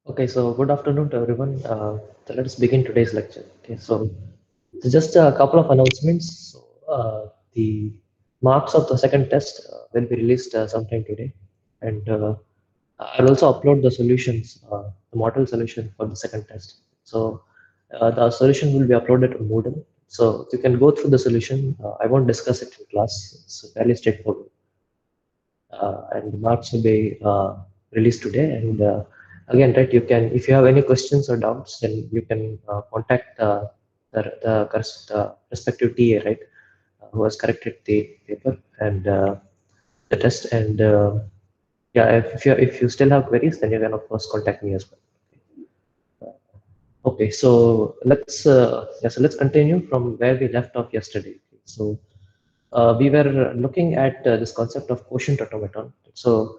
Okay, so good afternoon to everyone. So let us begin today's lecture. Okay, so just a couple of announcements. The marks of the second test will be released sometime today, and I'll also upload the solutions, the model solution for the second test. The solution will be uploaded on Moodle. So you can go through the solution. I won't discuss it in class. It's fairly straightforward, and the marks will be released today. And again, right, you can, if you have any questions or doubts, then you can contact the respective TA, right, who has corrected the paper and the test. And yeah, if you still have queries, then you can of course contact me as well. Okay, so let's continue from where we left off yesterday. We were looking at this concept of quotient automaton. So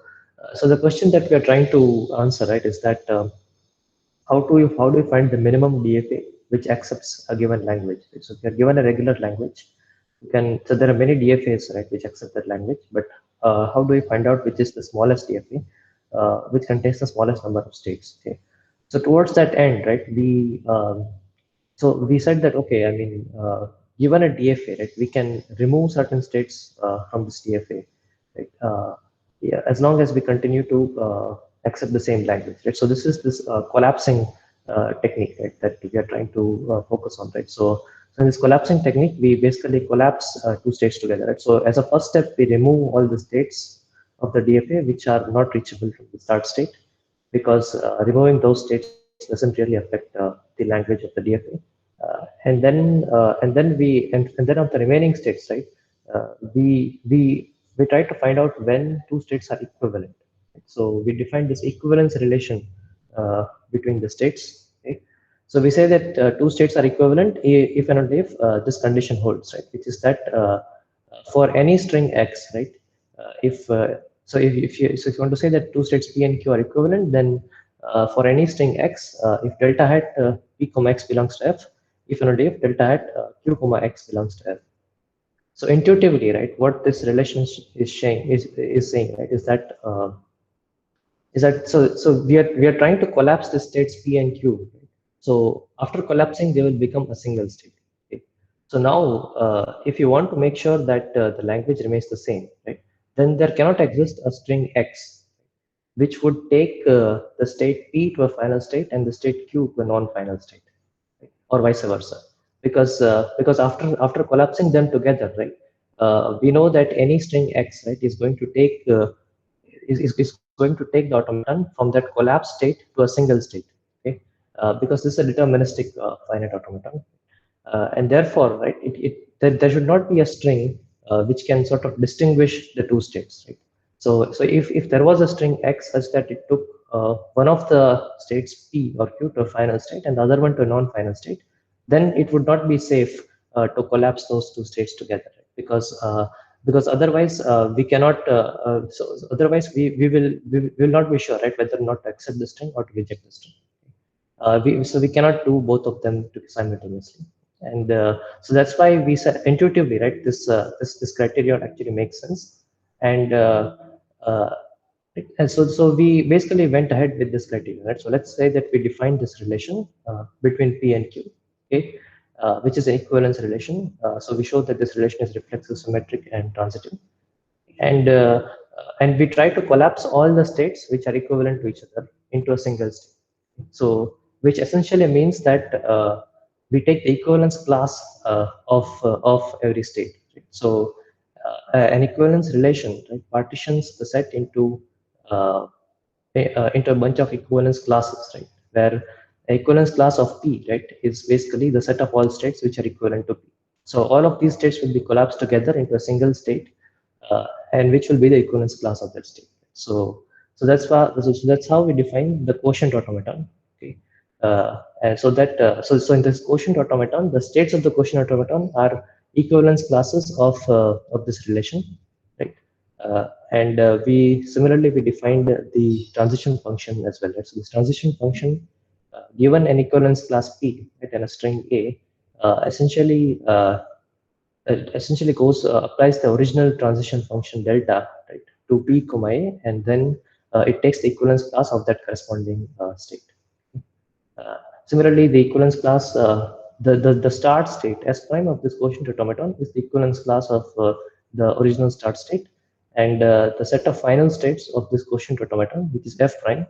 the question that we are trying to answer, right, is that how do you find the minimum DFA which accepts a given language? So if you're given a regular language, you can. So there are many DFAs, right, which accept that language. But how do we find out which is the smallest DFA, which contains the smallest number of states? Okay. So towards that end, right, we said that okay, I mean, given a DFA, right, we can remove certain states from this DFA, right? Yeah, as long as we continue to accept the same language, right? So this is this collapsing technique, right, that we are trying to focus on, right? So in this collapsing technique, we basically collapse two states together, right? So as a first step, we remove all the states of the DFA which are not reachable from the start state, because removing those states doesn't really affect the language of the DFA. And then of the remaining states, right? We try to find out when two states are equivalent. So we define this equivalence relation between the states. Okay? So we say that two states are equivalent if and only if this condition holds, right? Which is that for any string x, right? If if you want to say that two states p and q are equivalent, then for any string x, if delta hat p comma x belongs to f, if and only if delta hat q comma x belongs to f. So intuitively, right, what this relationship is saying, right, is that we are trying to collapse the states p and q. Right? So after collapsing, they will become a single state. Okay? So now, if you want to make sure that the language remains the same, right, then there cannot exist a string x which would take the state p to a final state and the state q to a non-final state, right? Or vice versa, because after collapsing them together, right, we know that any string x, right, is going to take is going to take the automaton from that collapsed state to a single state. Okay, because this is a deterministic finite automaton, and therefore, right, there should not be a string which can sort of distinguish the two states, right? So if there was a string x such that it took one of the states p or q to a final state and the other one to a non-final state, then it would not be safe to collapse those two states together, right? Because otherwise we cannot. So otherwise we will not be sure, right, whether or not to accept the string or to reject the string. So we cannot do both of them simultaneously, and so that's why we said intuitively, right, this criterion actually makes sense. And uh, and so we basically went ahead with this criterion, right? So let's say that we define this relation between p and q, okay, which is an equivalence relation. So we show that this relation is reflexive, symmetric, and transitive, and we try to collapse all the states which are equivalent to each other into a single state. So, which essentially means that we take the equivalence class of every state. Right? So, an equivalence relation, right, partitions the set uh, into a bunch of equivalence classes, right? Where the equivalence class of P, right, is basically the set of all states which are equivalent to P. So all of these states will be collapsed together into a single state, and which will be the equivalence class of that state. So that's how we define the quotient automaton. Okay, and so in this quotient automaton, the states of the quotient automaton are equivalence classes of this relation, right? And we defined the transition function as well. Right? So this transition function, given an equivalence class P, right, and a string A, essentially it essentially goes applies the original transition function delta, right, to P comma A, and then it takes the equivalence class of that corresponding state. Similarly, the equivalence class, the start state S prime of this quotient automaton is the equivalence class of the original start state, and the set of final states of this quotient automaton, which is F prime,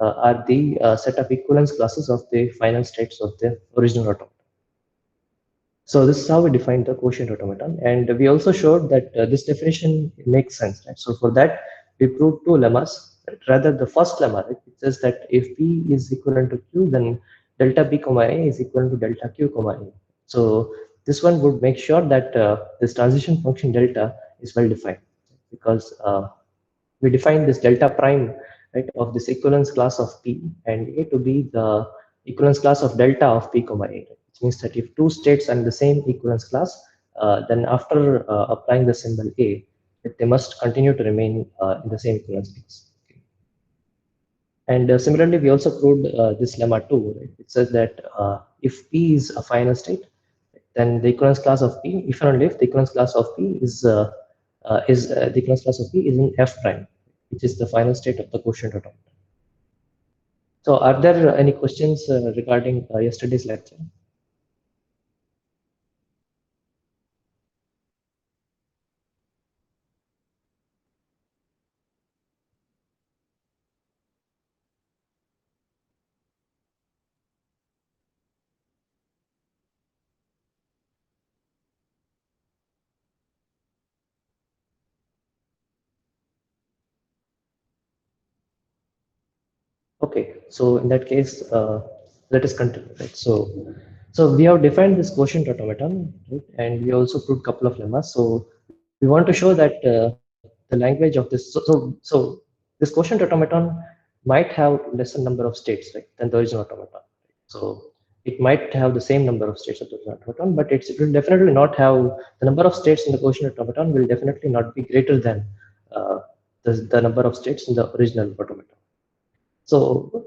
are the set of equivalence classes of the final states of the original automaton. So this is how we define the quotient automaton, and we also showed that this definition makes sense, right? So for that, we proved two lemmas. Rather, the first lemma, right, it says that if P is equivalent to Q, then delta P comma A is equivalent to delta Q comma A. So this one would make sure that this transition function delta is well defined, because we define this delta prime, right, of this equivalence class of P and A to be the equivalence class of delta of P comma A. Which means that if two states are in the same equivalence class, then after applying the symbol A, they must continue to remain in the same equivalence class. Okay. And similarly, we also proved this lemma too. Right? It says that if P is a final state, then the equivalence class of P, if and only if the equivalence class of P is the equivalence class of P is in F prime, which is the final state of the quotient automaton. So, are there any questions regarding yesterday's lecture? Okay, so in that case, let us continue. Right? So we have defined this quotient automaton, right? And we also proved a couple of lemmas. So we want to show that the language of this. So this quotient automaton might have lesser number of states, right, than the original automaton. So it might have the same number of states of the original automaton, but it will definitely not have the number of states in the quotient automaton will definitely not be greater than the number of states in the original automaton. So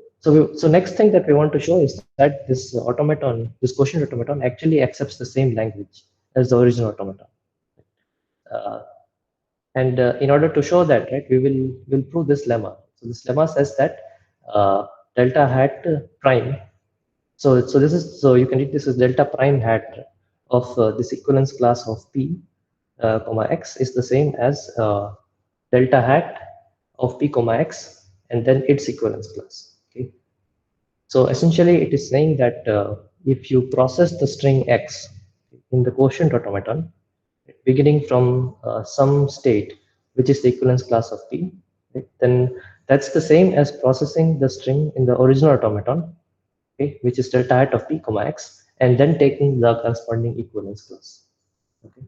next thing that we want to show is that this automaton, this quotient automaton, actually accepts the same language as the original automaton. Uh, and in order to show that, right, will prove this lemma. So this lemma says that delta hat prime. So this is, so you can read this as delta prime hat of this equivalence class of P comma X is the same as delta hat of P comma X and then its equivalence class. Okay. So essentially, it is saying that if you process the string X in the quotient automaton, beginning from some state, which is the equivalence class of P, right, then that's the same as processing the string in the original automaton, okay, which is delta hat of P comma X, and then taking the corresponding equivalence class. Okay.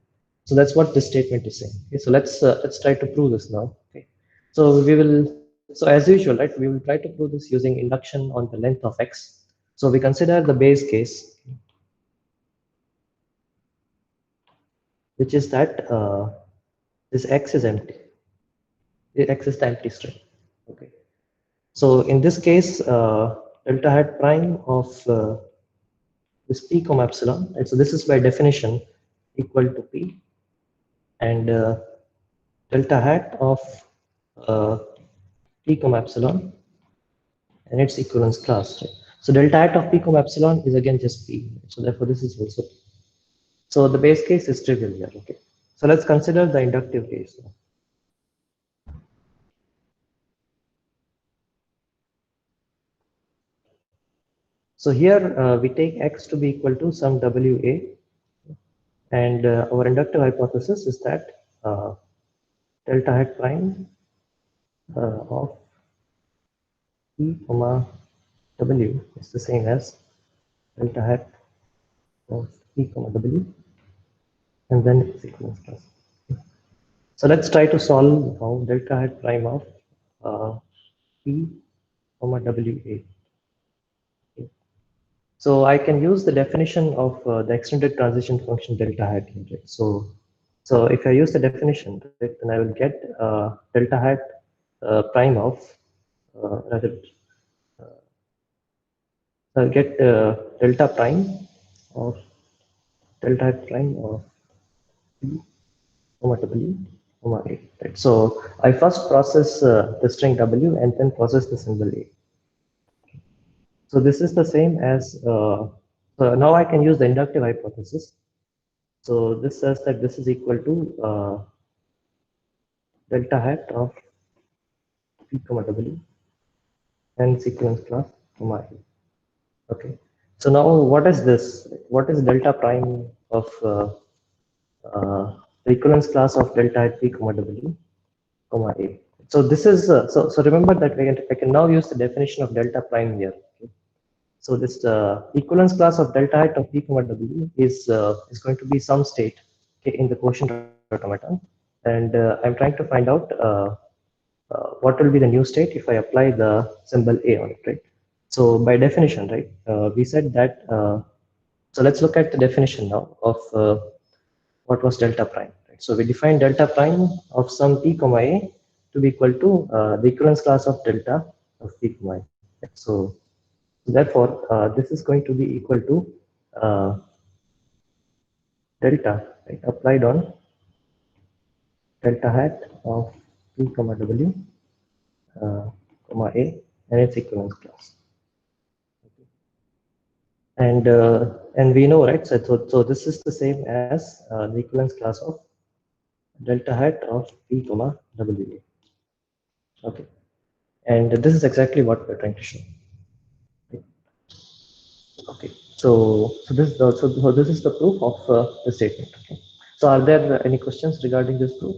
So that's what this statement is saying. Okay, so let's try to prove this now. Okay. So we will, so as usual, right, we will try to prove this using induction on the length of X. So we consider the base case, which is that this X is empty. The X is the empty string. Okay. So in this case, delta hat prime of this P comma epsilon. Right? So this is by definition equal to P, and delta hat of uh, P comma epsilon and its equivalence class. Right? So delta hat of P comma epsilon is again just P. So therefore this is also P. So the base case is trivial here. Okay. So let's consider the inductive case. So here we take X to be equal to some WA, and our inductive hypothesis is that delta hat prime of P comma W is the same as delta hat of P comma W and then its equivalence class. So let's try to solve how delta hat prime of P comma WA. Okay. So I can use the definition of the extended transition function delta hat. Right? So if I use the definition, right, then I will get delta hat prime of rather I'll get delta prime of delta hat prime of P comma W comma A. Right? So I first process the string W and then process the symbol A. So this is the same as, so now I can use the inductive hypothesis. So this says that this is equal to delta hat of P comma W and sequence class comma A. Okay. So now what is this? What is delta prime of the equivalence class of delta hat P comma W comma A? So this is, so remember that I can now use the definition of delta prime here. Okay. So this equivalence class of delta hat of P comma W is going to be some state, okay, in the quotient automaton, and I'm trying to find out what will be the new state if I apply the symbol A on it, right? So by definition, right, we said that, so let's look at the definition now of what was delta prime. Right? So we define delta prime of some P comma A to be equal to the equivalence class of delta of P comma A. Right? So therefore, this is going to be equal to delta, right, applied on delta hat of P comma W comma A and its equivalence class. And we know, right, so this is the same as the equivalence class of delta hat of P comma W A. Okay, and this is exactly what we're trying to show. Okay, so this is the proof of the statement. Okay, so are there any questions regarding this proof?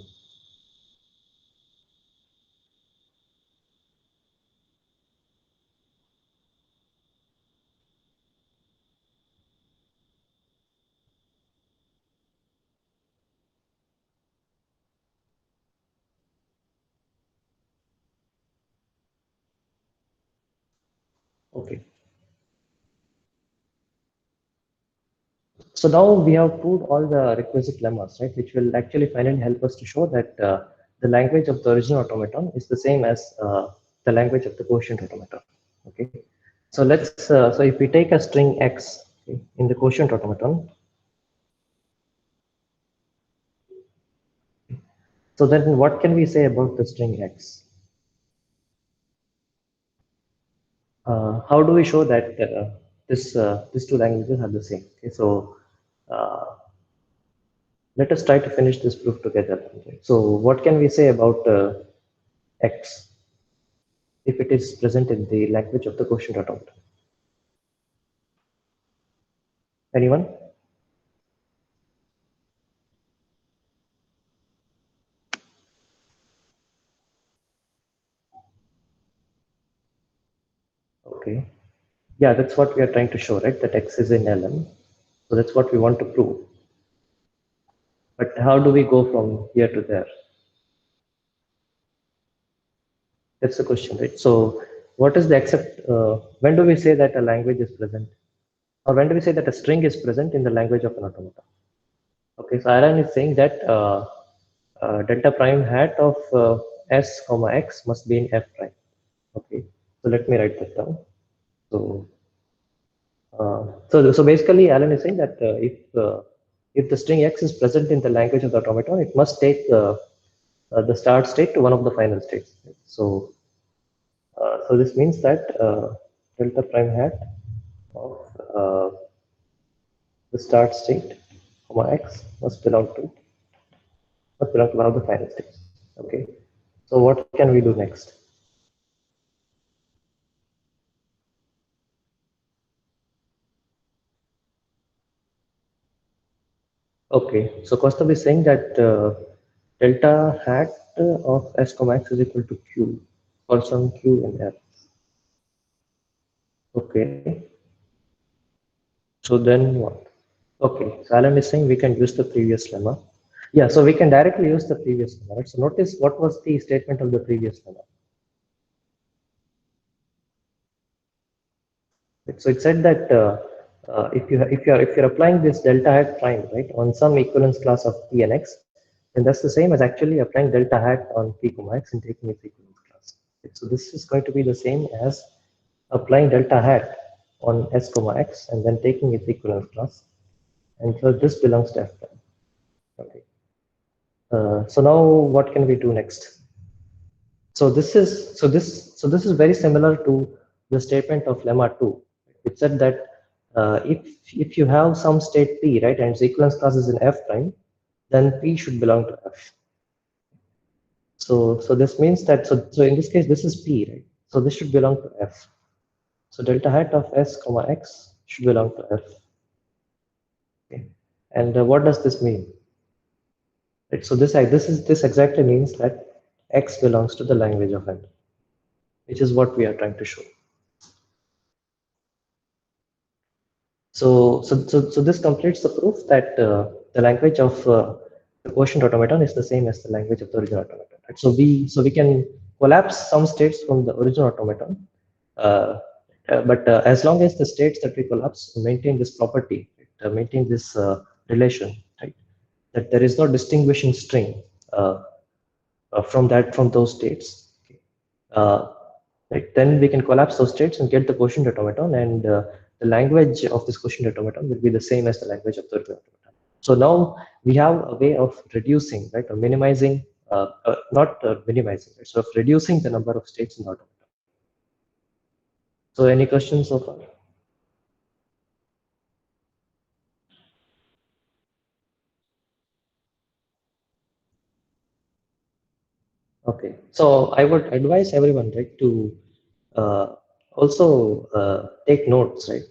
Okay. So now we have proved all the requisite lemmas, right, which will actually finally help us to show that the language of the original automaton is the same as the language of the quotient automaton. Okay. So so if we take a string x, okay, in the quotient automaton, so then what can we say about the string x? How do we show that these two languages are the same? Okay, so uh, let us try to finish this proof together. Okay. So what can we say about x if it is present in the language of the quotient automaton? Anyone? Okay. Yeah, that's what we are trying to show, right? That x is in Lm. So that's what we want to prove. But how do we go from here to there? That's the question, right? So what is the accept? When do we say that a language is present? Or when do we say that a string is present in the language of an automaton? Okay, so Aaron is saying that delta prime hat of s comma x must be in f prime. Okay, so let me write that down. So so basically, Alan is saying that if the string x is present in the language of the automaton, it must take the start state to one of the final states. Right? So this means that delta prime hat of the start state comma x must belong to one of the final states. Okay. So what can we do next? Okay. So Kostab is saying that delta hat of s comma x is equal to q for some q in f. Okay. So then what? Okay. So Alan is saying we can use the previous lemma. Yeah. So we can directly use the previous lemma. Right? So notice what was the statement of the previous lemma. So it said that if you're applying this delta hat prime, right, on some equivalence class of p and x, then that's the same as actually applying delta hat on p comma x and taking its equivalence class. Right? So this is going to be the same as applying delta hat on s comma x and then taking its equivalence class, and so this belongs to f prime. Okay. So now what can we do next? So this is very similar to the statement of lemma 2. It said that if you have some state P, right, and its equivalence class is in F prime, then P should belong to F. So this means that, so in this case, this is P, right? So this should belong to F. So delta hat of S comma X should belong to F. Okay. And what does this mean? Right, so this exactly means that X belongs to the language of N, which is what we are trying to show. So this completes the proof that the language of the quotient automaton is the same as the language of the original automaton. Right? So we can collapse some states from the original automaton, but as long as the states that we collapse maintain this property, right, maintain this relation, right, that there is no distinguishing string from those states. Okay. Right, then we can collapse those states and get the quotient automaton, and the language of this quotient automaton will be the same as the language of the original automaton. So now we have a way of reducing, right, or minimizing, not minimizing, right, so of reducing the number of states in the automaton. So any questions so far? Okay, so I would advise everyone, right, to also take notes, right?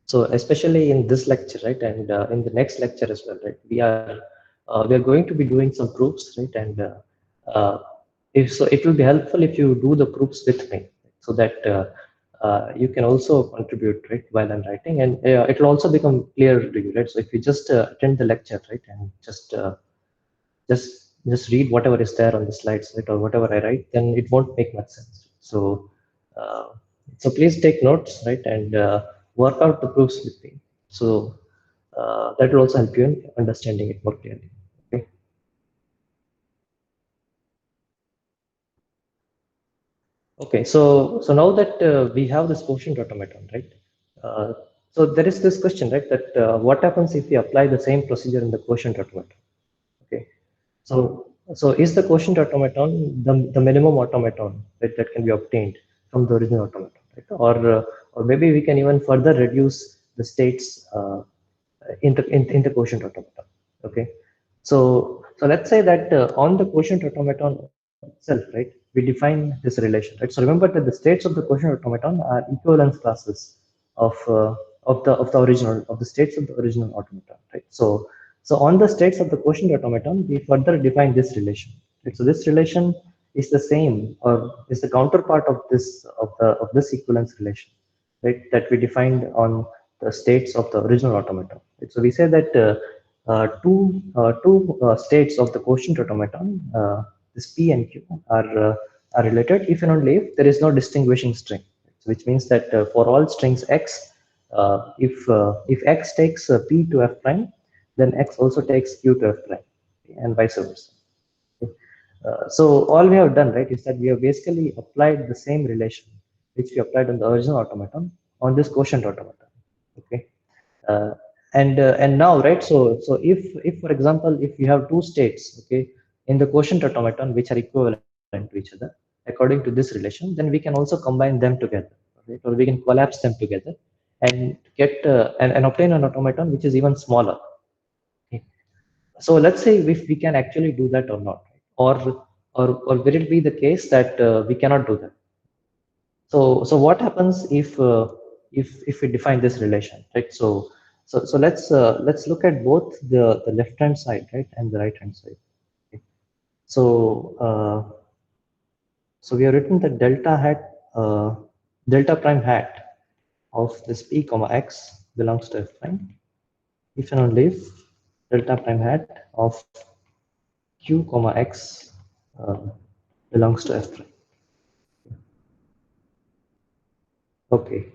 So especially in this lecture, right, and in the next lecture as well, right, we are going to be doing some proofs, right, and if so, it will be helpful if you do the proofs with me, so that you can also contribute, right, while I'm writing, and it will also become clear to you, right? So if you just attend the lecture, right, and just read whatever is there on the slides, right, or whatever I write, then it won't make much sense. So uh, so please take notes, right, and work out the proofs with me. So that will also help you in understanding it more clearly. Okay. Okay. So now that we have this quotient automaton, right? Uh, so there is this question, right? That what happens if we apply the same procedure in the quotient automaton? Okay. So is the quotient automaton the minimum automaton that can be obtained from the original automaton, right? Or maybe we can even further reduce the states in the quotient automaton. Okay. So let's say that on the quotient automaton itself, right, we define this relation, right? So remember that the states of the quotient automaton are equivalence classes of the original of the states of the original automaton, right? So on the states of the quotient automaton, we further define this relation. Right? So this relation is the same, or is the counterpart of this equivalence relation, right? That we defined on the states of the original automaton. Right? So we say that two states of the quotient automaton, this P and Q, are related if and only if there is no distinguishing string, which means that for all strings x, if x takes P to F prime, then x also takes Q to F prime, and vice versa. So all we have done, right, is that we have basically applied the same relation which we applied on the original automaton on this quotient automaton. Okay. Uh, and now, right, so if for example, if you have two states, okay, in the quotient automaton which are equivalent to each other according to this relation, then we can also combine them together, right? Or we can collapse them together and get and obtain an automaton which is even smaller. Okay. So let's say if we can actually do that or not, or will it be the case that we cannot do that? So what happens if we define this relation, right? So let's look at both the left hand side, right, and the right hand side. Okay. So so we have written that delta prime hat of this P comma X belongs to F prime if and only if delta prime hat of Q comma X uh, belongs to F prime. Okay.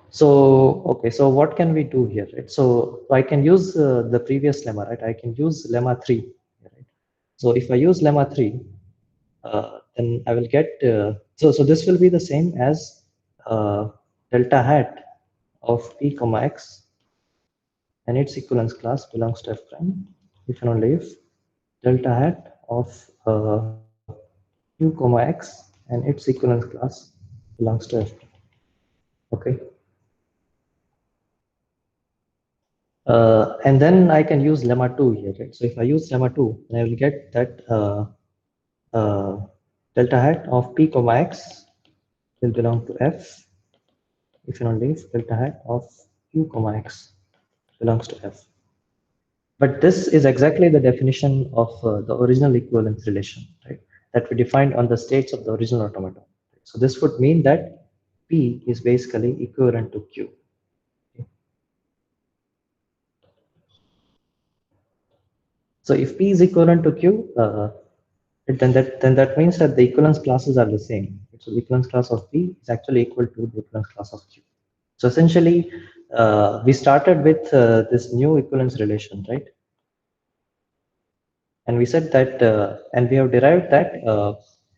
So what can we do here, right? So I can use the previous lemma, right? I can use lemma 3, right? So if I use lemma 3, then I will get, so this will be the same as delta hat of P comma X and its equivalence class belongs to F prime if and only if delta hat of Q comma X and its equivalence class belongs to F prime. Okay. And then I can use lemma 2 here, right? So if I use lemma 2, then I will get that delta hat of p comma x will belong to f if and only if delta hat of q comma x belongs to f. But this is exactly the definition of the original equivalence relation, right? That we defined on the states of the original automaton. So this would mean that P is basically equivalent to Q. Okay. So if P is equivalent to Q, then that means that the equivalence classes are the same. So the equivalence class of P is actually equal to the equivalence class of Q. So essentially, we started with this new equivalence relation, right? And we said that, and we have derived that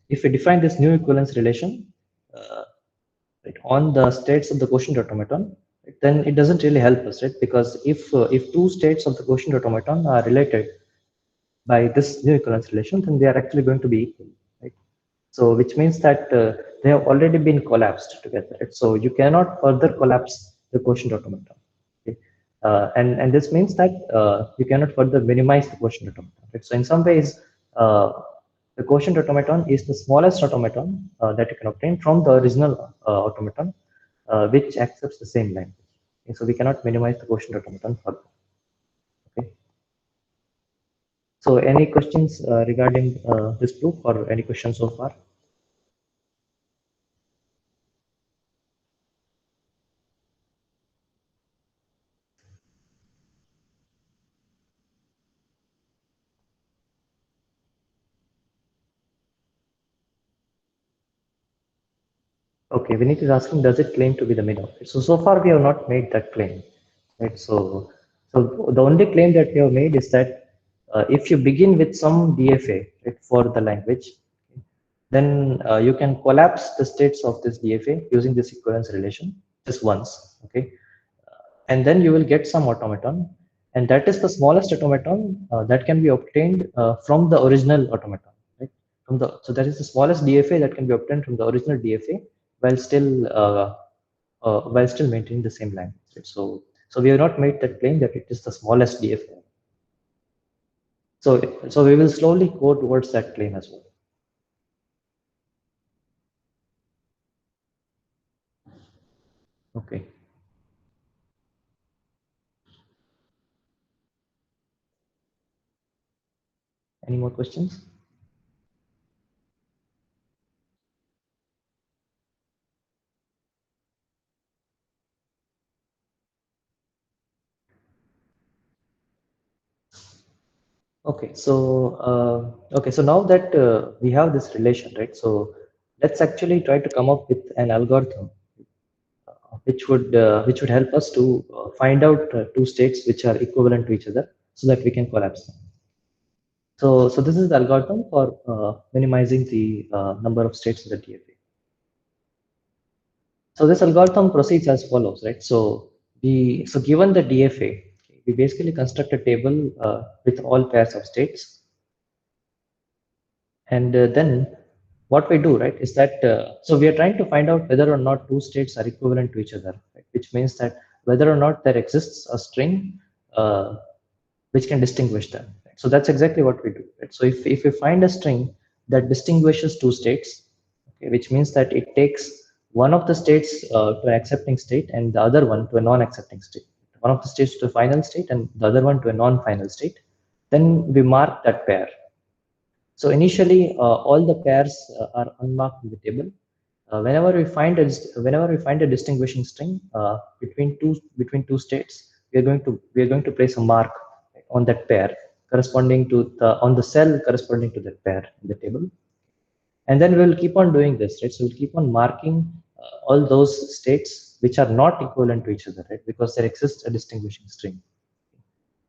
if we define this new equivalence relation right, on the states of the quotient automaton, then it doesn't really help us, right? Because if two states of the quotient automaton are related by this new equivalence relation, then they are actually going to be equal, right? So which means that they have already been collapsed together, right? So you cannot further collapse the quotient automaton. Okay? And this means that you cannot further minimize the quotient automaton. Right? So in some ways, the quotient automaton is the smallest automaton that you can obtain from the original automaton, which accepts the same language. Okay? So we cannot minimize the quotient automaton further. Okay. So any questions regarding this proof or any questions so far? Okay, Vinit is asking, does it claim to be the mid-object? So far we have not made that claim, right? So the only claim that we have made is that if you begin with some DFA, right, for the language, then you can collapse the states of this DFA using this equivalence relation just once, okay? And then you will get some automaton, and that is the smallest automaton that can be obtained from the original automaton, right? So that is the smallest DFA that can be obtained from the original DFA while still maintaining the same language. Right? So we have not made that claim that it is the smallest DFA. So we will slowly go towards that claim as well. Okay. Any more questions? Okay, so now that we have this relation, right? So let's actually try to come up with an algorithm which would help us to find out two states which are equivalent to each other, so that we can collapse them. So this is the algorithm for minimizing the number of states in the DFA. So this algorithm proceeds as follows, right? So given the DFA, we basically construct a table with all pairs of states. And then what we do, right, is that so we are trying to find out whether or not two states are equivalent to each other, right? Which means that whether or not there exists a string which can distinguish them. Right? So that's exactly what we do. Right? So if we find a string that distinguishes two states, okay, which means that it takes one of the states to an accepting state and the other one to a non-accepting state. One of the states to a final state and the other one to a non-final state, then we mark that pair. So initially, all the pairs are unmarked in the table. Whenever we find a distinguishing string between two states, we are going to place a mark on that pair corresponding to the on the cell corresponding to that pair in the table, and then we'll keep on doing this, right? So we'll keep on marking all those states which are not equivalent to each other, right? Because there exists a distinguishing string.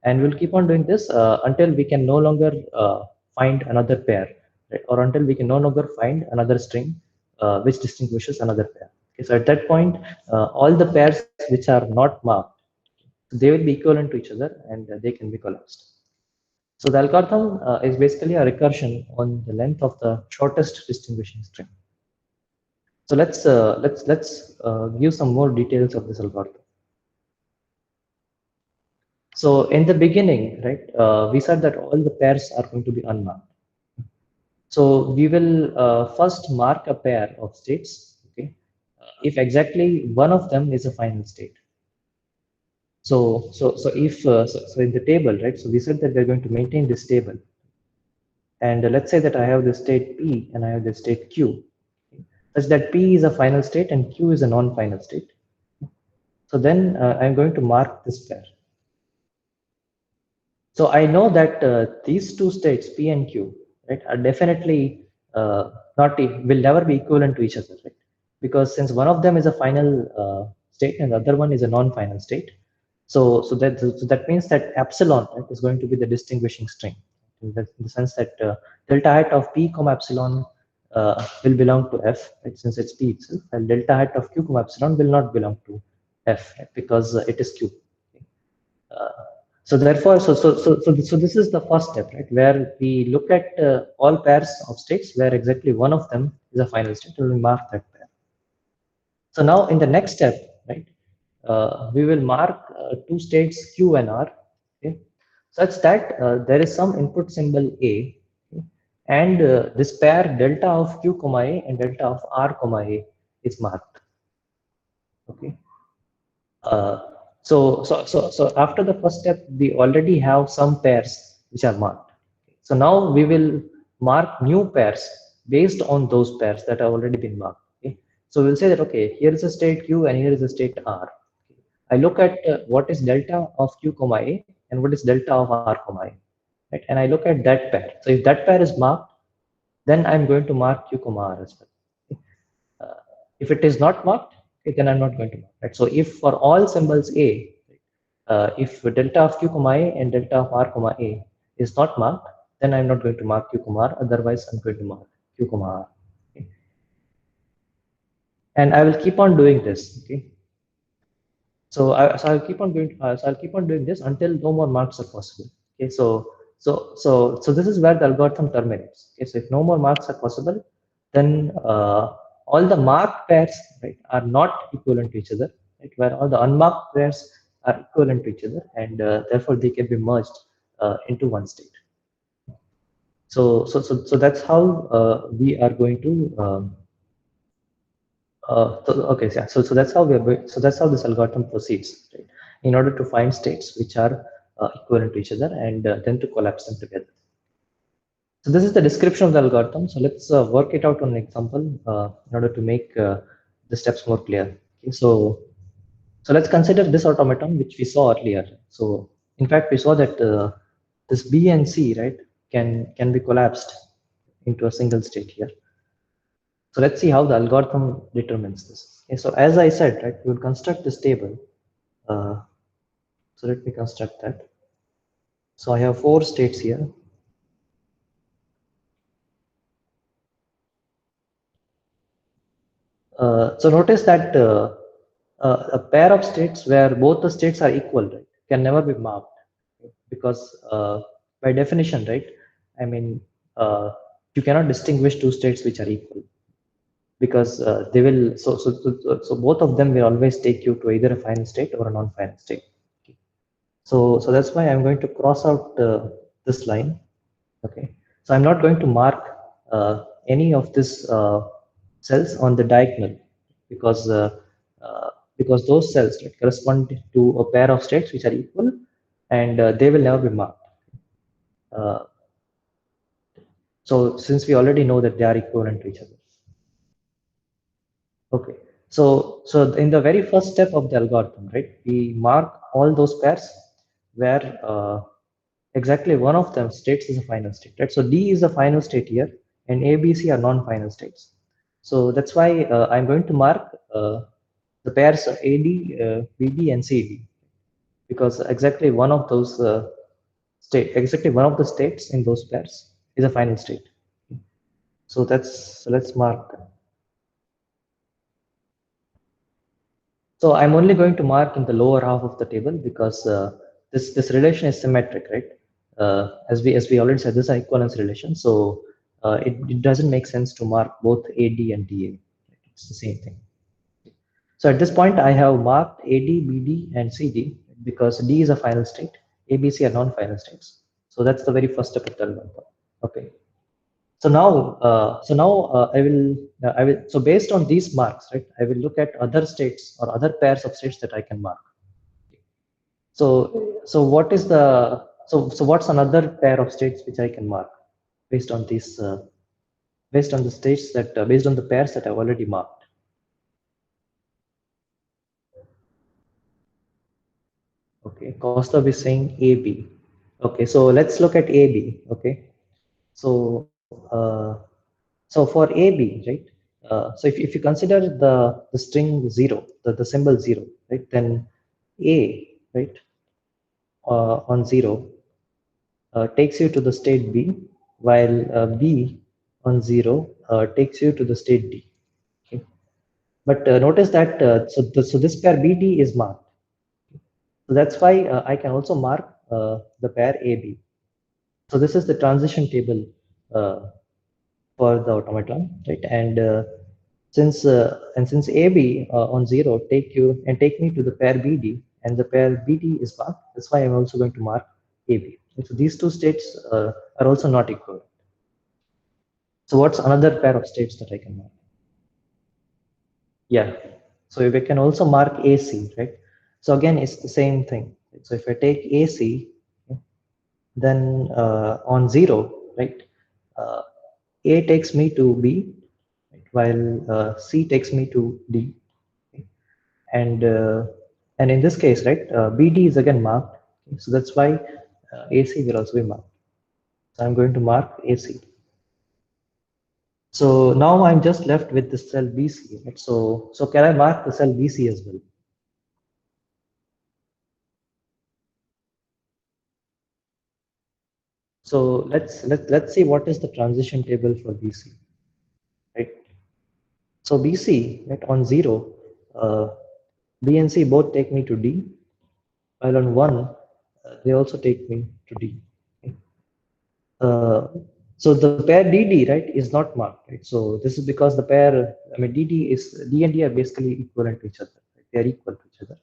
And we'll keep on doing this until we can no longer find another pair, right? Or until we can no longer find another string which distinguishes another pair. Okay, so at that point, all the pairs which are not marked, they will be equivalent to each other, and they can be collapsed. So the algorithm is basically a recursion on the length of the shortest distinguishing string. So let's give some more details of this algorithm. So in the beginning, right, we said that all the pairs are going to be unmarked. So we will first mark a pair of states, okay, if exactly one of them is a final state. So if so in the table, right? So we said that we're going to maintain this table, and let's say that I have the state P and I have the state Q, such that P is a final state and Q is a non-final state. So then I'm going to mark this pair. So I know that these two states, P and Q, right, are definitely will never be equivalent to each other, right? Because since one of them is a final state and the other one is a non-final state, so that means that epsilon, right, is going to be the distinguishing string, in the sense that delta hat of P comma epsilon will belong to F, right, since it's P itself, and delta hat of Q comma epsilon will not belong to F, right, because it is Q. Uh, so therefore, so this is the first step, right, where we look at all pairs of states where exactly one of them is a final state, and we mark that pair. So now in the next step, right, we will mark two states Q and R, okay, such that there is some input symbol A, okay, and this pair delta of Q comma A and delta of R comma A is marked. Okay. Uh, so after the first step, we already have some pairs which are marked. So now we will mark new pairs based on those pairs that have already been marked. Okay. So we'll say that, okay, here is a state Q and here is a state R. I look at what is delta of Q comma A and what is delta of R comma A. Right? And I look at that pair. So if that pair is marked, then I'm going to mark Q comma R as well. Okay. If it is not marked, okay, then I'm not going to mark. Right? So if for all symbols A, if delta of Q comma A and delta of R comma A is not marked, then I'm not going to mark Q comma R. Otherwise, I'm going to mark Q comma R. Okay? And I will keep on doing this. Okay. So I'll keep on doing. So I'll keep on doing this until no more marks are possible. Okay. So this is where the algorithm terminates. Okay. So if no more marks are possible, then all the marked pairs, right, are not equivalent to each other. Right, where all the unmarked pairs are equivalent to each other, and therefore they can be merged into one state. So that's how we are going to. Okay, so that's how we are going. So that's how this algorithm proceeds, right? In order to find states which are equivalent to each other, and then to collapse them together. So this is the description of the algorithm. So let's work it out on an example in order to make the steps more clear. Okay, so let's consider this automaton which we saw earlier. So in fact, we saw that this B and C, right, can be collapsed into a single state here. So let's see how the algorithm determines this. Okay, so as I said, right, we will construct this table. So let me construct that. So I have 4 states here. So notice that a pair of states where both the states are equal, right, can never be marked, because by definition, right, I mean, you cannot distinguish two states which are equal, because they will, so both of them will always take you to either a final state or a non-final state. Okay. So that's why I'm going to cross out this line. Okay. So I'm not going to mark any of this cells on the diagonal, because those cells, right, correspond to a pair of states which are equal, and they will never be marked. Uh, so since we already know that they are equivalent to each other. Okay. So in the very first step of the algorithm, right, we mark all those pairs where exactly one of them states is a final state, right? So D is a final state here, and A, B, C are non-final states. So that's why I'm going to mark the pairs AD, BD, and CD, because exactly one of those exactly one of the states in those pairs is a final state. So let's mark that. So I'm only going to mark in the lower half of the table, because this relation is symmetric, right? As we already said, this is an equivalence relation. So it doesn't make sense to mark both AD and DA. It's the same thing. So at this point, I have marked AD, BD, and CD because D is a final state, ABC are non-final states. So that's the very first step of the algorithm. Okay. So now, I will. So based on these marks, right, I will look at other states or other pairs of states that I can mark. So what is the so what's another pair of states which I can mark based on these based on the states that based on the pairs that I've already marked. Okay, Kaustav is saying AB. Okay, so let's look at AB. Okay, so so for AB, right? So if you consider the string zero, the symbol zero, right? Then A, right, on zero takes you to the state B, while B on zero takes you to the state D. Okay, but notice that so this pair BD is marked. So that's why I can also mark the pair AB. So this is the transition table for the automaton, right? And since AB on zero take me to the pair BD, and the pair BD is marked, that's why I'm also going to mark AB. And so these two states are also not equal. So what's another pair of states that I can mark? Yeah. So we can also mark AC, right? So again, it's the same thing. So if I take AC, then on zero, right? Uh, A takes me to B, right, while C takes me to D, okay? And in this case, right, BD is again marked, okay? So that's why AC will also be marked. So I'm going to mark AC. So now I'm just left with the cell BC, right? So can I mark the cell BC as well? So let's see what is the transition table for BC, right? So BC, right, on zero, uh, B and C both take me to D, while on one, they also take me to D. Okay. So the pair DD, right, is not marked, right? So this is because the pair, I mean, D and D are basically equivalent to each other, right? They are equal to each other.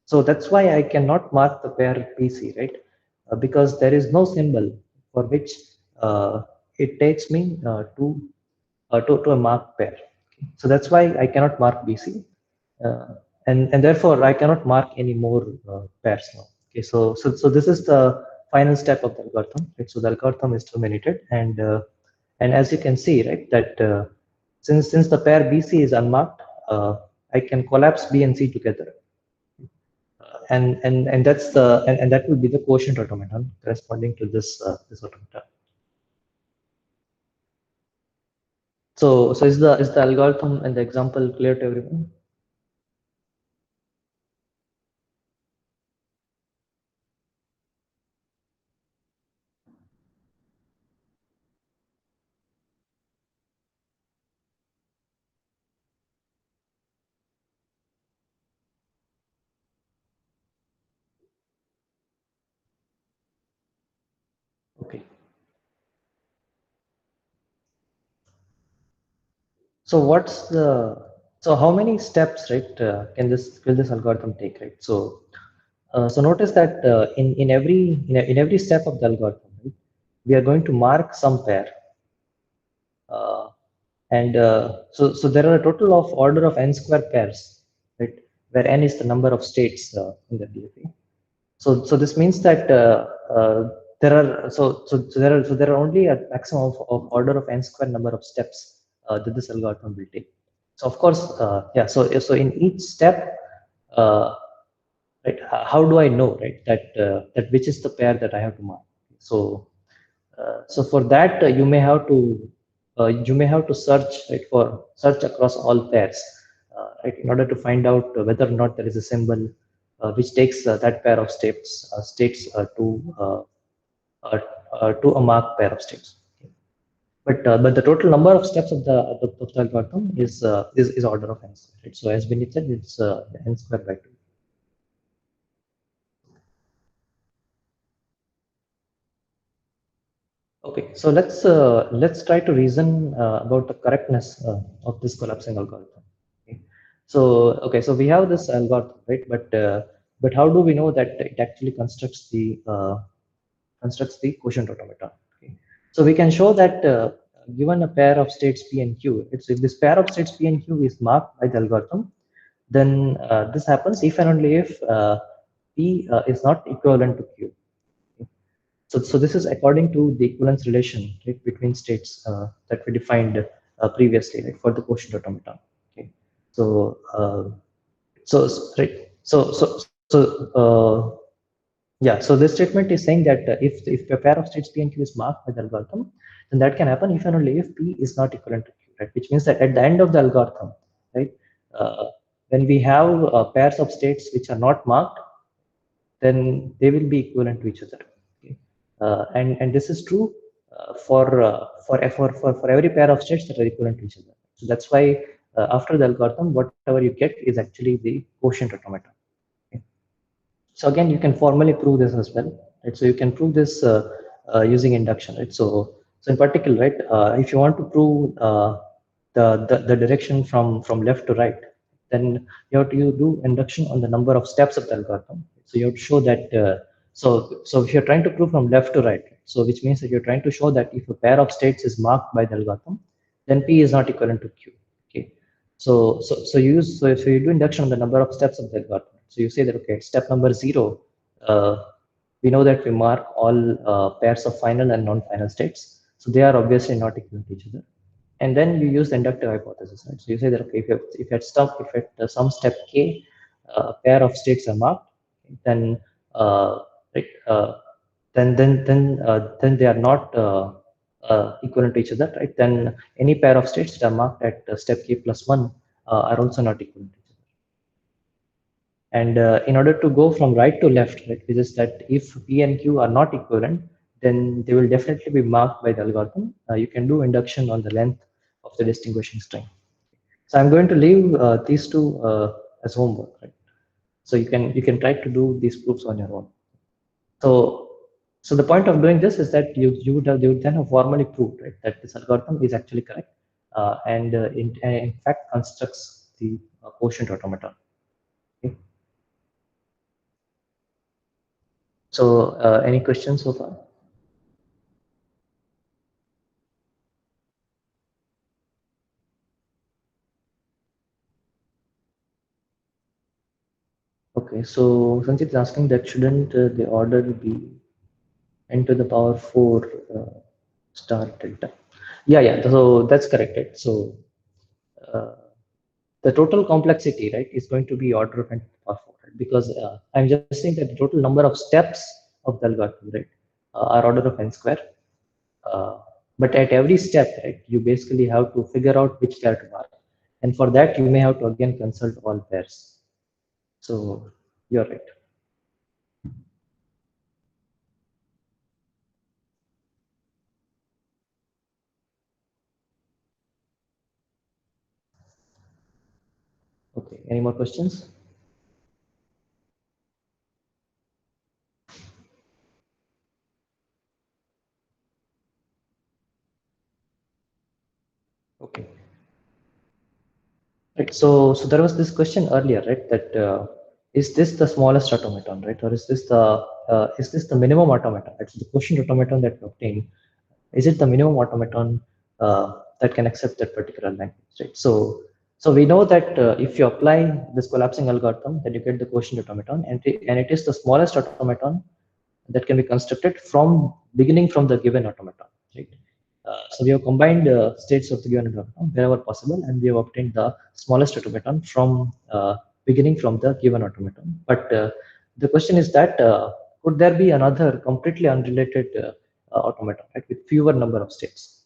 So that's why I cannot mark the pair PC, right? Because there is no symbol for which it takes me to a marked pair. Okay. So that's why I cannot mark BC, uh, and therefore I cannot mark any more pairs now. Okay, so this is the final step of the algorithm. Right? So the algorithm is terminated, and as you can see, right, that since the pair BC is unmarked, I can collapse B and C together, and that's and that will be the quotient automaton corresponding to this automaton. So is the algorithm and the example clear to everyone? Okay. So so how many steps, right, will this algorithm take, right? So notice that in every step of the algorithm, right, we are going to mark some pair, uh, and so there are a total of order of n square pairs, right, where n is the number of states in the DFA. So this means that there are so there are only a maximum of order of n square number of steps that this algorithm will take. So of course, yeah. So in each step, uh, right, how do I know, right, that which is the pair that I have to mark? So for that, you may have to search, right, for search across all pairs, right, in order to find out whether or not there is a symbol which takes that pair of states uh, to a marked pair of states. Okay. But the total number of steps of the algorithm is order of n squared. Right? So as Vinit said, it's n squared by 2. Okay, so let's try to reason about the correctness of this collapsing algorithm. So okay, so we have this algorithm, right? But how do we know that it actually constructs the quotient automaton? Okay. So we can show that given a pair of states P and Q, it's if this pair of states P and Q is marked by the algorithm, then this happens if and only if P is not equivalent to Q. Okay. So this is according to the equivalence relation, right, between states that we defined previously, right, for the quotient automaton. Okay. So right. Yeah. So this statement is saying that if a pair of states P and Q is marked by the algorithm, then that can happen if and only if P is not equivalent to Q, right? Which means that at the end of the algorithm, right, uh, when we have pairs of states which are not marked, then they will be equivalent to each other. Okay? And this is true for every pair of states that are equivalent to each other. So that's why after the algorithm, whatever you get is actually the quotient automaton. Okay? So again, you can formally prove this as well, right? So you can prove this using induction, right? So in particular, right, if you want to prove the direction from left to right, then you do induction on the number of steps of the algorithm. So you have to show that. So if you're trying to prove from left to right, so which means that you're trying to show that if a pair of states is marked by the algorithm, then P is not equivalent to Q. Okay. So you do induction on the number of steps of the algorithm. So you say that okay, step number 0, uh, we know that we mark all pairs of final and non-final states. So they are obviously not equivalent to each other. And then you use the inductive hypothesis, right? So you say that okay, if at some step k, a pair of states are marked, then right, then they are not equivalent to each other, right? Then any pair of states that are marked at step k plus 1 are also not equivalent to each other. And in order to go from right to left, right, which is that if P and Q are not equivalent, then they will definitely be marked by the algorithm. You can do induction on the length of the distinguishing string. So I'm going to leave these two as homework, right? So you can try to do these proofs on your own. So so the point of doing this is that you would then have formally proved, right, that this algorithm is actually correct and in fact constructs the quotient automaton. Okay. So any questions so far? Okay, so Sanchit is asking that shouldn't the order be n to the power 4 star delta? Yeah, yeah. So that's correct. Right? So uh, the total complexity, right, is going to be order of n to the power 4, right? Because I'm just saying that the total number of steps of the algorithm, right, are order of n square. Uh, but at every step, right, you basically have to figure out which pair to mark, and for that you may have to again consult all pairs. So you're right. Okay. Any more questions? Okay. Right. So there was this question earlier, right? That is this the smallest automaton, right? Or is this the minimum automaton? It's the quotient automaton that we obtain. Is it the minimum automaton that can accept that particular language, right? So we know that if you apply this collapsing algorithm, then you get the quotient automaton, and it is the smallest automaton that can be constructed from beginning from the given automaton, right? So we have combined states of the given automaton wherever possible, and we have obtained the smallest automaton from beginning from the given automaton. But the question is that could there be another completely unrelated automaton, right, with fewer number of states?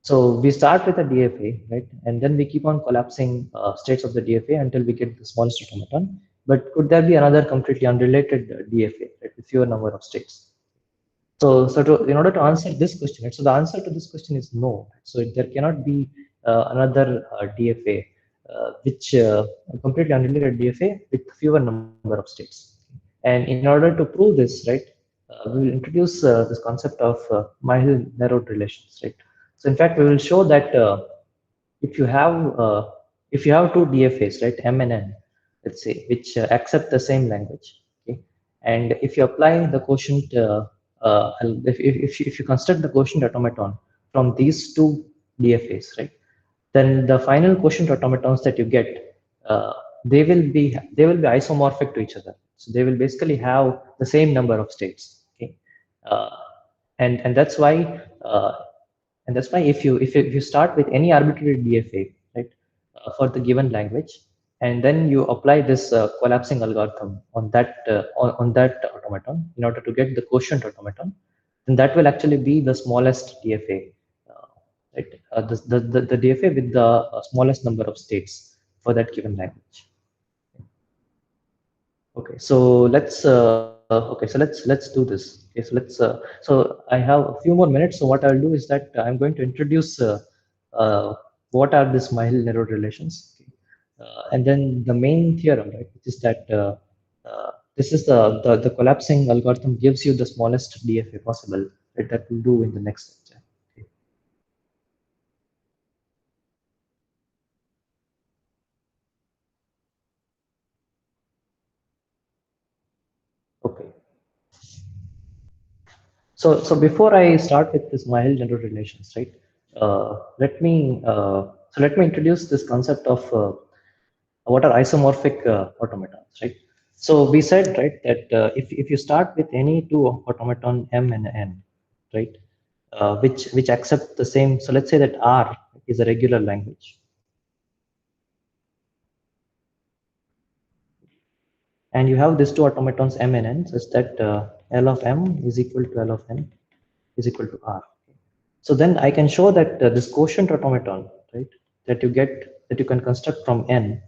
So we start with a DFA, right, and then we keep on collapsing states of the DFA until we get the smallest automaton. But could there be another completely unrelated DFA, right, with fewer number of states? In order to answer this question, right, so the answer to this question is no. So there cannot be another DFA, which a completely unrelated DFA with fewer number of states. And in order to prove this, right, we will introduce this concept of Myhill-Nerod relations, right? So in fact, we will show that if you have if you have two DFAs, right, M and N, let's say, which accept the same language, okay, and if you apply the quotient, if you construct the quotient automaton from these two DFAs, right, then the final quotient automatons that you get, uh, they will be isomorphic to each other. So they will basically have the same number of states. Okay, uh, and that's why if you start with any arbitrary DFA, right, for the given language, and then you apply this collapsing algorithm on that automaton in order to get the quotient automaton, then that will actually be the smallest DFA, right? The DFA with the smallest number of states for that given language. Okay, so let's do this. Okay, so I have a few more minutes. So what I'll do is that I'm going to introduce what are the Smyl-Nerod relations, okay? And then the main theorem, right, which is that this is the collapsing algorithm gives you the smallest DFA possible. Right, that we'll do in the next lecture. Okay. Okay. So before I start with this Myhill-General relations, right? Let me introduce this concept of what are isomorphic automatons, right? So we said, right, that if you start with any two automaton M and N, right, which accept the same. So let's say that R is a regular language, and you have these two automatons M and N, such that L of M is equal to L of N is equal to R. So then I can show that this quotient automaton, right, that you can construct from N,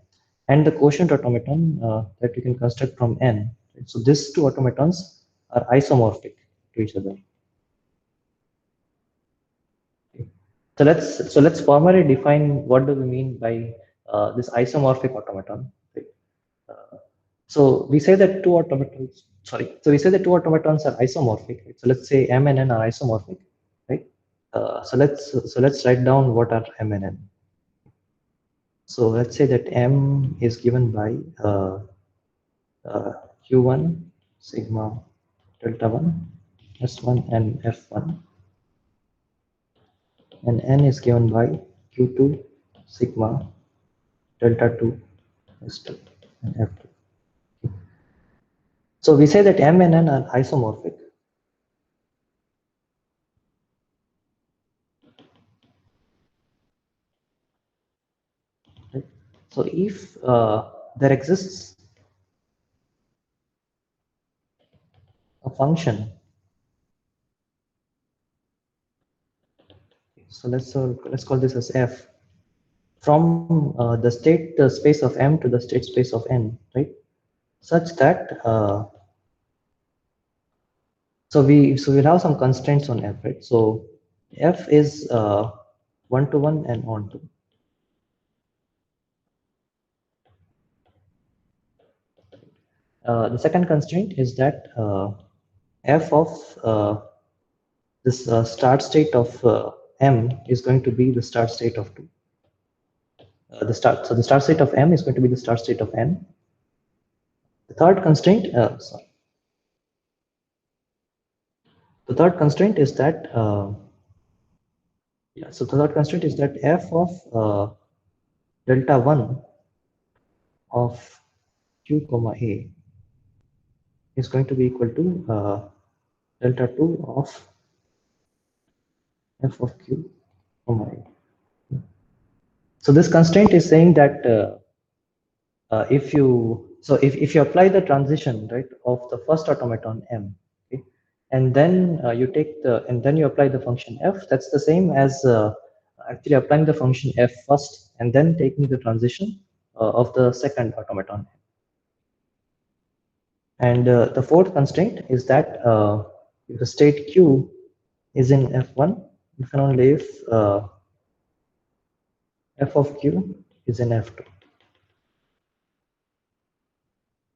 and the quotient automaton that you can construct from N. Right? So these two automatons are isomorphic to each other. Okay. So let's formally define what do we mean by this isomorphic automaton. Right? So we say that two automatons. Sorry. So we say that two automatons are isomorphic. Right? So let's say M and N are isomorphic, right? So let's write down what are M and N. So let's say that M is given by Q1 sigma delta 1 S1 and F1, and N is given by Q2 sigma delta 2 S2 and F2. So we say that M and N are isomorphic. Right? So if there exists a function, so let's call this as F, from the state space of M to the state space of N, right? Such that we'll have some constraints on F, right? So F is 1 to 1 and on to. The second constraint is that F of this start state of M is going to be the start state of 2. So the start state of M is going to be the start state of N. The third constraint, the third constraint is that so the third constraint is that F of delta 1 of Q comma A is going to be equal to delta 2 of F of Q comma A. So this constraint is saying that if you apply the transition, right, of the first automaton M, okay, and then you apply the function F, that's the same as actually applying the function F first and then taking the transition of the second automaton. And the fourth constraint is that if the state Q is in F1, if and only if F of Q is in F2.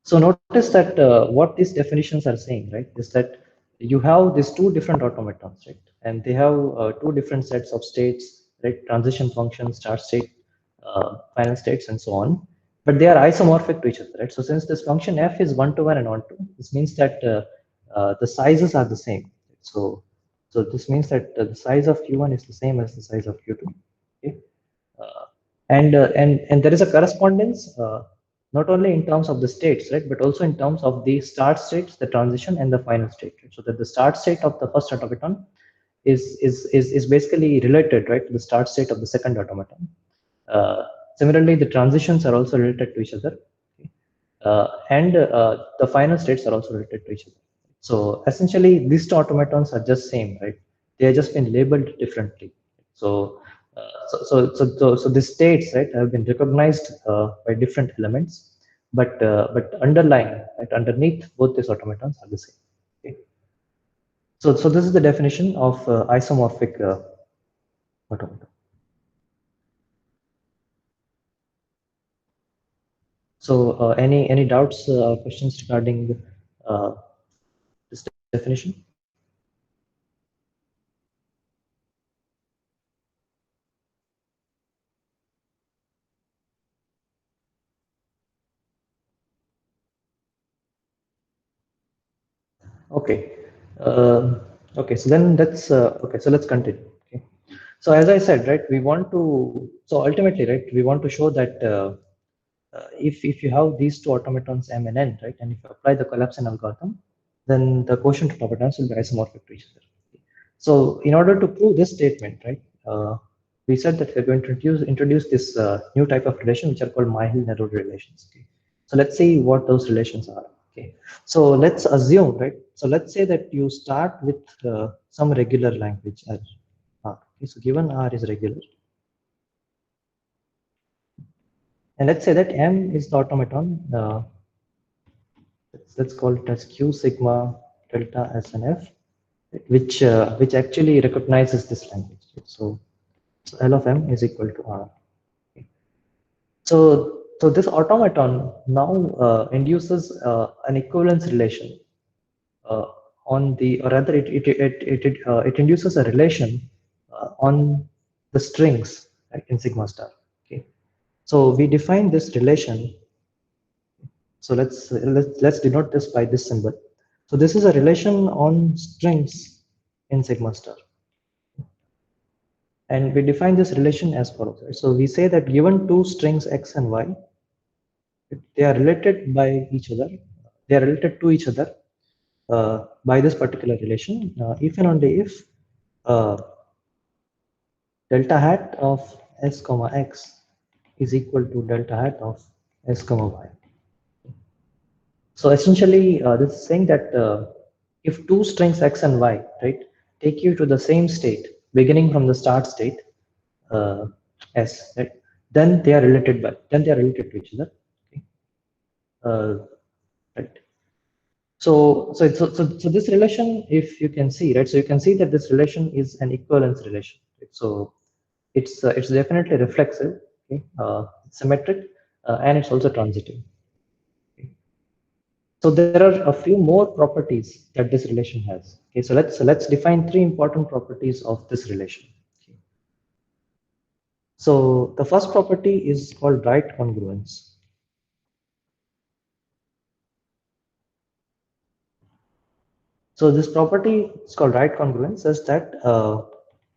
So notice that what these definitions are saying, right, is that you have these two different automatons, right, and they have two different sets of states, right, transition function, start state, final states and so on, but they are isomorphic to each other, right? So since this function f is one-to-one and onto, this means that the sizes are the same. So this means that the size of Q1 is the same as the size of Q2. Okay? Uh, and there is a correspondence not only in terms of the states, right, but also in terms of the start states, the transition, and the final state. Right? So that the start state of the first automaton is basically related, right, to the start state of the second automaton. Similarly, the transitions are also related to each other, okay? And the final states are also related to each other. So essentially, these two automatons are just same, right? They have just been labeled differently. So, so the states, right, have been recognized by different elements, but underlying, right, underneath both these automatons are the same. Okay? So this is the definition of isomorphic automaton. So any doubts, questions regarding uh, this definition? Okay. Okay. So then let's okay. So let's continue. Okay. So as I said, right, we want to. So ultimately, right, we want to show that if you have these two automatons M and N, right, and if you apply the collapsing algorithm, then the quotient of automatons will be isomorphic to each other. So in order to prove this statement, right, we said that we're going to introduce this new type of relation, which are called Myhill-Neruri relations. Okay. So let's see what those relations are. Okay. So let's assume, right. So let's say that you start with some regular language R. Okay. So given R is regular, and let's say that M is the automaton. Let's call it as Q sigma delta SNF, which actually recognizes this language. Right? So L of M is equal to R. Okay. So this automaton now induces an equivalence relation uh, on the, or rather it induces a relation on the strings, right, in sigma star. Okay. So we define this relation. So let's denote this by this symbol. So this is a relation on strings in sigma star. And we define this relation as follows. Right? So we say that given two strings x and y, they are related by each other. They are related to each other by this particular relation, if and only if uh, delta hat of s comma x is equal to delta hat of s comma y. So essentially, this is saying that if two strings x and y, right, take you to the same state, beginning from the start state, uh, s, right, then they are related to each other. Okay. Right. So this relation, if you can see, right, so you can see that this relation is an equivalence relation. Right? So it's definitely reflexive, okay, symmetric, and it's also transitive. Okay? So there are a few more properties that this relation has. Okay, so let's define three important properties of this relation. Okay. So the first property is called right congruence. So this property is called right congruence, says that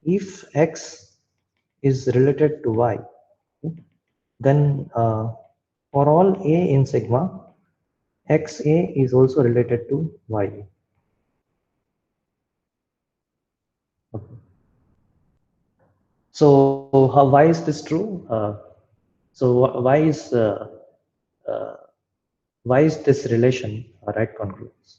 if x is related to y, then for all a in sigma, xa is also related to ya. Okay. So why is this true? So uh, why is this relation a right congruence?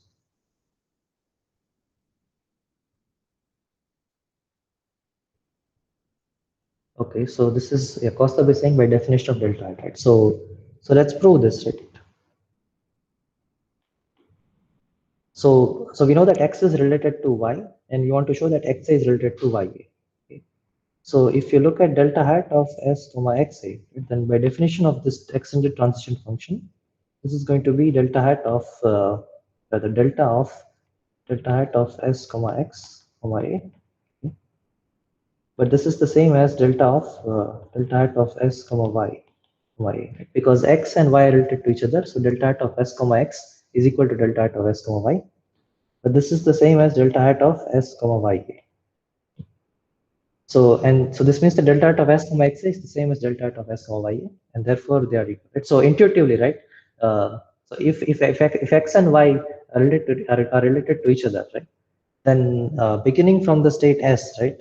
Okay, so this is Costa is saying by definition of delta, right? So let's prove this, right? So we know that x is related to y, and we want to show that xa is related to ya. Okay. So if you look at delta hat of s comma xa, then by definition of this extended transition function, this is going to be delta hat of the delta hat of s comma x comma a. Okay. but this is the same as delta hat of s comma y, right? Because x and y are related to each other, so delta hat of s comma x is equal to delta hat of s comma y. But this is the same as delta hat of s comma y. So this means the delta hat of s comma x is the same as delta hat of s comma y, and therefore they are equal. Right? So intuitively, right? So if x and y are related to each other, right? Then beginning from the state s, right?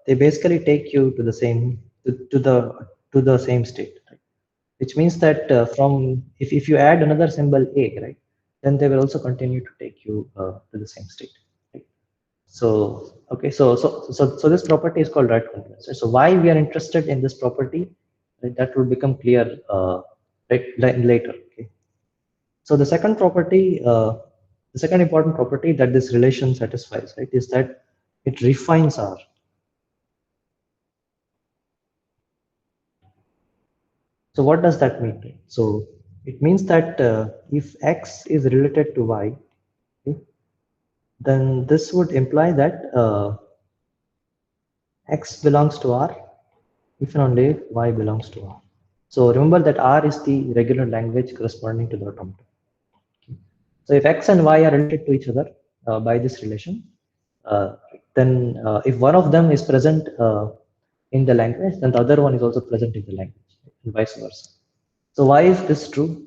They basically take you to the same to the same state, right? Which means that from if you add another symbol a, right, then they will also continue to take you to the same state. Right? So okay, so this property is called right continuous. Right? So why we are interested in this property, right, that will become clear later. Okay. So the second important property that this relation satisfies, right, is that it refines R. So what does that mean? Right? So it means that if x is related to y, okay, then this would imply that x belongs to R if and only if y belongs to R. So remember that R is the regular language corresponding to the automata. Okay. So if x and y are related to each other by this relation, uh, then if one of them is present in the language, then the other one is also present in the language, and vice versa. So why is this true?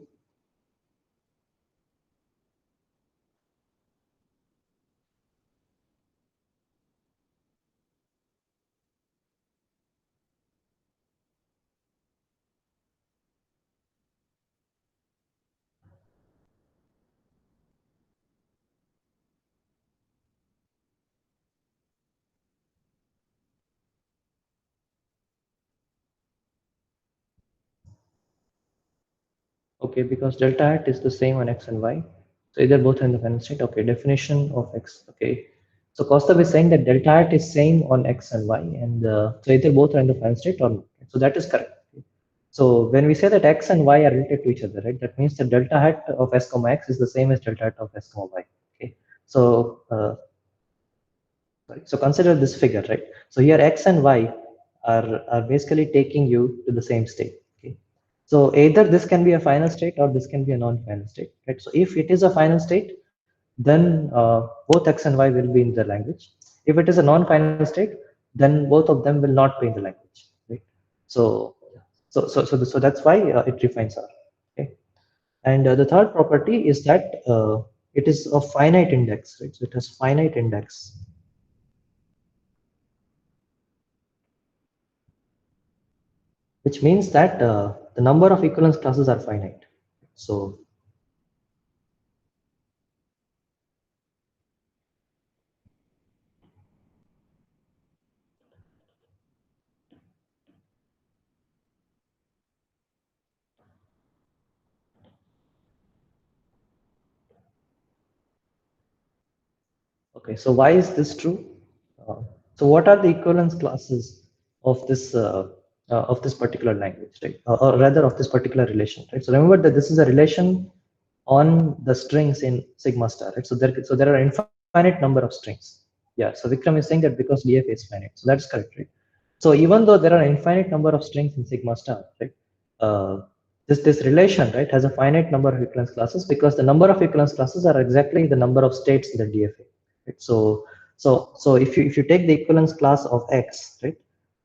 Okay, because delta hat is the same on x and y. So either both are in the final state. Okay, definition of x. Okay. So Kaustav is saying that delta hat is same on x and y, and so either both are in the final state or not. So that is correct. So when we say that x and y are related to each other, right, that means that delta hat of s comma x is the same as delta hat of s comma y. Okay. So so consider this figure, right? So here x and y are basically taking you to the same state. Okay. So either this can be a final state or this can be a non-final state. Right? So if it is a final state, then both x and y will be in the language. If it is a non-final state, then both of them will not be in the language. Right? So so that's why it refines R. Okay. And the third property is that it is of finite index. Right? So it has finite index, which means that the number of equivalence classes are finite. So okay, so why is this true? Uh, so what are the equivalence classes of this particular language, right? Or rather of this particular relation, right? So remember that this is a relation on the strings in sigma star, right? So there are infinite number of strings. Yeah. So Vikram is saying that because DFA is finite, so that's correct, right? So even though there are infinite number of strings in sigma star, right? Uh, this relation, right, has a finite number of equivalence classes because the number of equivalence classes are exactly the number of states in the DFA. Right? So if you take the equivalence class of x, right,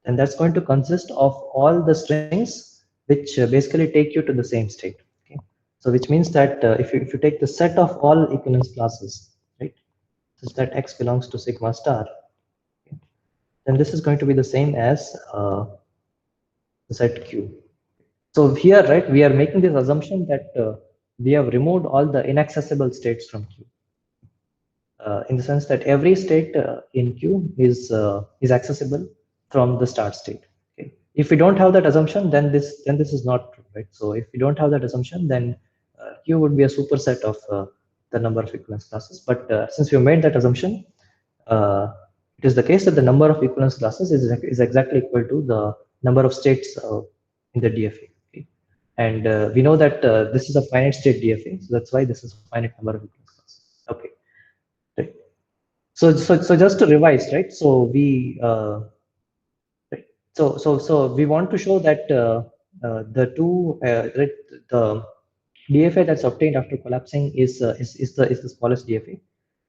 then that's going to consist of all the strings which basically take you to the same state. Okay, so which means that if you take the set of all equivalence classes, right, such that x belongs to sigma star, okay, then this is going to be the same as the set q. So here, right, we are making this assumption that we have removed all the inaccessible states from q. In the sense that every state in Q is accessible from the start state. Okay. If we don't have that assumption, then this is not true, right? So if we don't have that assumption, then Q would be a superset of the number of equivalence classes. But since we made that assumption, uh, it is the case that the number of equivalence classes is exactly equal to the number of states in the DFA. Okay. And we know that this is a finite state DFA, so that's why this is a finite number of equivalence classes. Okay. Right. So just to revise, right? So we right. So we want to show that the two right, the DFA that's obtained after collapsing is the smallest DFA,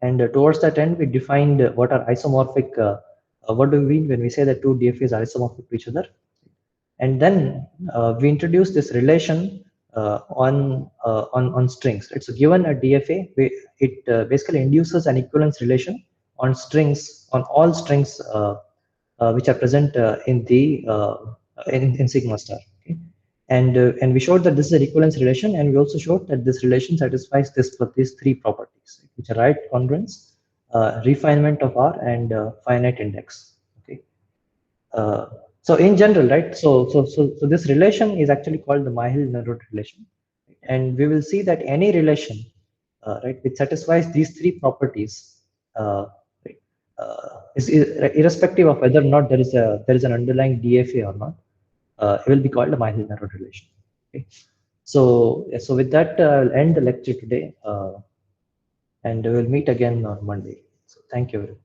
and towards that end we defined what are isomorphic. What do we mean when we say that two DFAs are isomorphic to each other? And then we introduce this relation on strings. Right? So given a DFA, it basically induces an equivalence relation on strings, on all strings which are present in sigma star. Okay? And we showed that this is an equivalence relation, and we also showed that this relation satisfies these three properties, right, which are right congruence, refinement of R, and finite index. Okay. Uh, so in general, right? So this relation is actually called the Myhill-Nerud relation, and we will see that any relation, right, which satisfies these three properties, right, is irrespective of whether or not there is an underlying DFA or not, it will be called a Myhill-Nerud relation. Okay. So with that, I'll end the lecture today, and we'll meet again on Monday. So thank you.